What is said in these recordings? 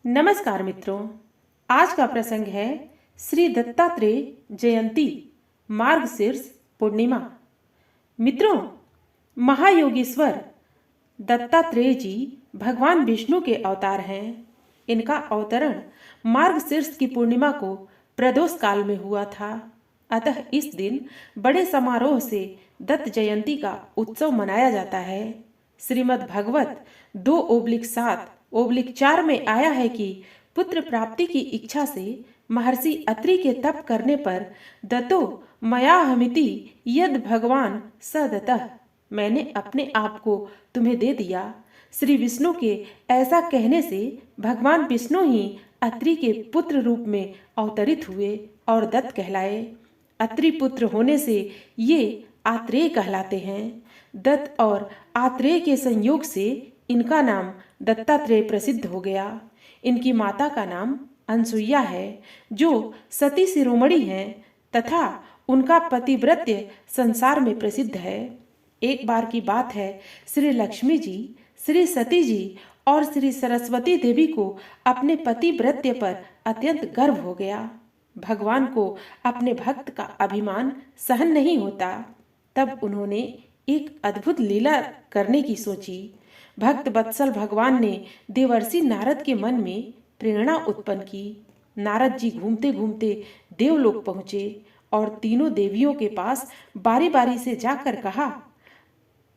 नमस्कार मित्रों, आज का प्रसंग है श्री दत्तात्रेय जयंती मार्गशीर्ष पूर्णिमा। मित्रों, महायोगीश्वर दत्तात्रेय जी भगवान विष्णु के अवतार हैं। इनका अवतरण मार्गशीर्ष की पूर्णिमा को प्रदोष काल में हुआ था। अतः इस दिन बड़े समारोह से दत्त जयंती का उत्सव मनाया जाता है। श्रीमद् भागवत 2/7/4 में आया है कि पुत्र प्राप्ति की इच्छा से महर्षि अत्रि के तप करने पर दत्तो मयाहमिति यद भगवान स दत्तः, मैंने अपने आप को तुम्हें दे दिया। श्री विष्णु के ऐसा कहने से भगवान विष्णु ही अत्रि के पुत्र रूप में अवतरित हुए और दत्त कहलाए। अत्रि पुत्र होने से ये आत्रेय कहलाते हैं। दत्त और आत्रेय के संयोग से इनका नाम दत्तात्रेय प्रसिद्ध हो गया। इनकी माता का नाम अनसुईया है, जो सती शिरोमणि हैं तथा उनका पतिव्रत्य संसार में प्रसिद्ध है। एक बार की बात है, श्री लक्ष्मी जी, श्री सती जी और श्री सरस्वती देवी को अपने पतिव्रत्य पर अत्यंत गर्व हो गया। भगवान को अपने भक्त का अभिमान सहन नहीं होता। तब उन्होंने एक अद्भुत लीला करने की सोची। भक्त वत्सल भगवान ने देवर्षि नारद के मन में प्रेरणा उत्पन्न की। नारद जी घूमते घूमते देवलोक पहुँचे और तीनों देवियों के पास बारी बारी से जाकर कहा,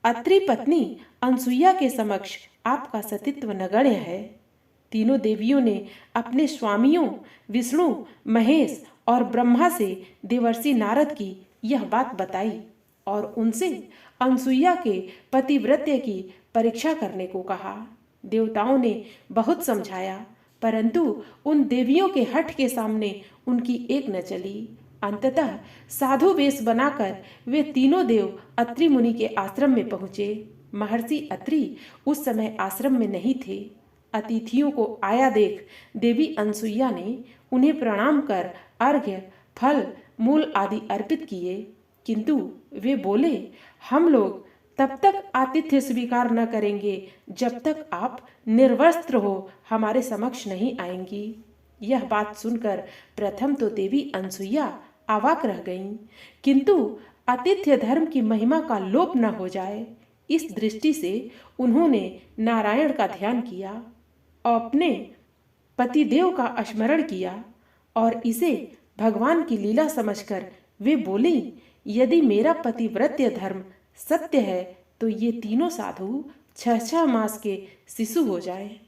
अत्रि पत्नी अनसुईया के समक्ष आपका सतीत्व नगण्य है। तीनों देवियों ने अपने स्वामियों विष्णु, महेश और ब्रह्मा से देवर्षि नारद की यह बात बताई और उनसे अनसुईया के पतिव्रत्य की परीक्षा करने को कहा। देवताओं ने बहुत समझाया, परंतु उन देवियों के हठ के सामने उनकी एक न चली। अंततः साधु वेश बनाकर वे तीनों देव अत्रि मुनि के आश्रम में पहुँचे। महर्षि अत्रि उस समय आश्रम में नहीं थे। अतिथियों को आया देख देवी अनसुईया ने उन्हें प्रणाम कर अर्घ्य, फल, मूल आदि अर्पित किए, किंतु वे बोले, हम लोग तब तक आतिथ्य स्वीकार न करेंगे जब तक आप निर्वस्त्र हो हमारे समक्ष नहीं आएंगी। यह बात सुनकर प्रथम तो देवी अनसुईया अवाक रह गईं, किंतु आतिथ्य धर्म की महिमा का लोप न हो जाए, इस दृष्टि से उन्होंने नारायण का ध्यान किया, अपने पतिदेव का स्मरण किया और इसे भगवान की लीला समझकर वे बोली, यदि मेरा पतिव्रत्य धर्म सत्य है तो ये तीनों साधु 6-6 मास के शिशु हो जाएं।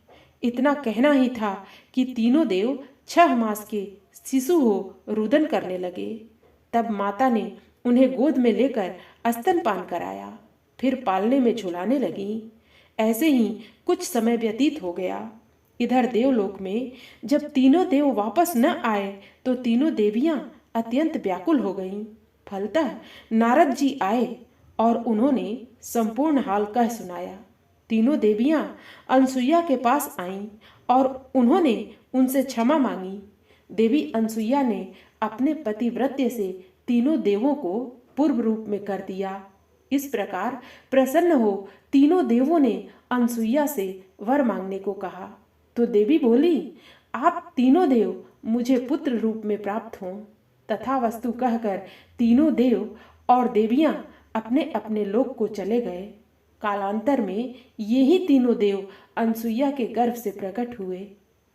इतना कहना ही था कि तीनों देव 6 मास के शिशु हो रुदन करने लगे। तब माता ने उन्हें गोद में लेकर स्तनपान कराया, फिर पालने में झुलाने लगी। ऐसे ही कुछ समय व्यतीत हो गया। इधर देवलोक में जब तीनों देव वापस न आए तो तीनों देवियां अत्यंत व्याकुल हो गईं। फलतः नारद जी आए और उन्होंने संपूर्ण हाल कह सुनाया। तीनों देवियां अनसुईया के पास आईं और उन्होंने उनसे क्षमा मांगी। देवी अनसुईया ने अपने पतिव्रत्य से तीनों देवों को पूर्व रूप में कर दिया। इस प्रकार प्रसन्न हो तीनों देवों ने अनसुईया से वर मांगने को कहा, तो देवी बोली, आप तीनों देव मुझे पुत्र रूप में प्राप्त हों। तथा वस्तु कहकर तीनों देव और देवियां अपने अपने लोक को चले गए। कालांतर में यही तीनों देव अनसुईया के गर्भ से प्रकट हुए।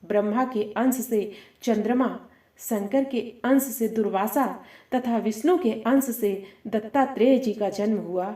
ब्रह्मा के अंश से चंद्रमा, शंकर के अंश से दुर्वासा तथा विष्णु के अंश से दत्तात्रेय जी का जन्म हुआ।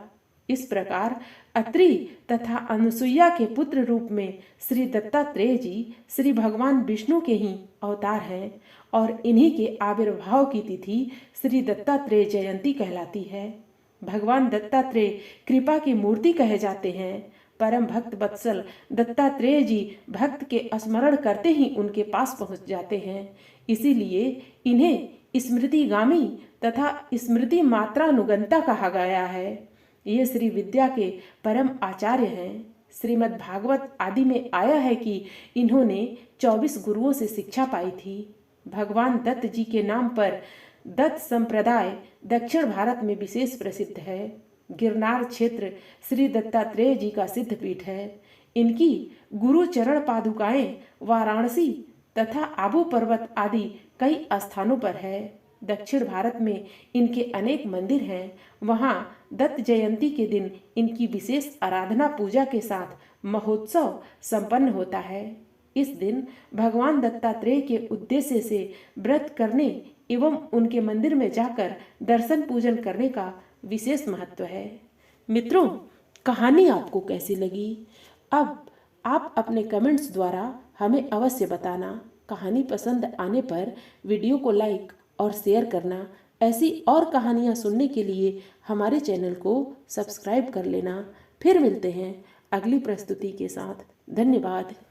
इस प्रकार अत्रि तथा अनसुईया के पुत्र रूप में श्री दत्तात्रेय जी श्री भगवान विष्णु के ही अवतार हैं और इन्हीं के आविर्भाव की तिथि श्री दत्तात्रेय जयंती कहलाती है। भगवान दत्तात्रेय कृपा की मूर्ति कहे जाते हैं। परम भक्त वत्सल दत्तात्रेय जी भक्त के स्मरण करते ही उनके पास पहुंच जाते हैं। इसीलिए इन्हें स्मृतिगामी तथा स्मृति मात्रानुगंता कहा गया है। ये श्री विद्या के परम आचार्य हैं। श्रीमद् भागवत आदि में आया है कि इन्होंने 24 गुरुओं से शिक्षा पाई थी। भगवान दत्त जी के नाम पर दत्त संप्रदाय दक्षिण भारत में विशेष प्रसिद्ध है। गिरनार क्षेत्र श्री दत्तात्रेय जी का सिद्ध पीठ है। इनकी गुरु चरण पादुकाएं वाराणसी तथा आबू पर्वत आदि कई स्थानों पर है। दक्षिण भारत में इनके अनेक मंदिर हैं। वहाँ दत्त जयंती के दिन इनकी विशेष आराधना पूजा के साथ महोत्सव संपन्न होता है। इस दिन भगवान दत्तात्रेय के उद्देश्य से व्रत करने एवं उनके मंदिर में जाकर दर्शन पूजन करने का विशेष महत्व है। मित्रों, कहानी आपको कैसी लगी? अब आप अपने कमेंट्स द्वारा हमें अवश्य बताना। कहानी पसंद आने पर वीडियो को लाइक और शेयर करना। ऐसी और कहानियाँ सुनने के लिए हमारे चैनल को सब्सक्राइब कर लेना। फिर मिलते हैं अगली प्रस्तुति के साथ। धन्यवाद।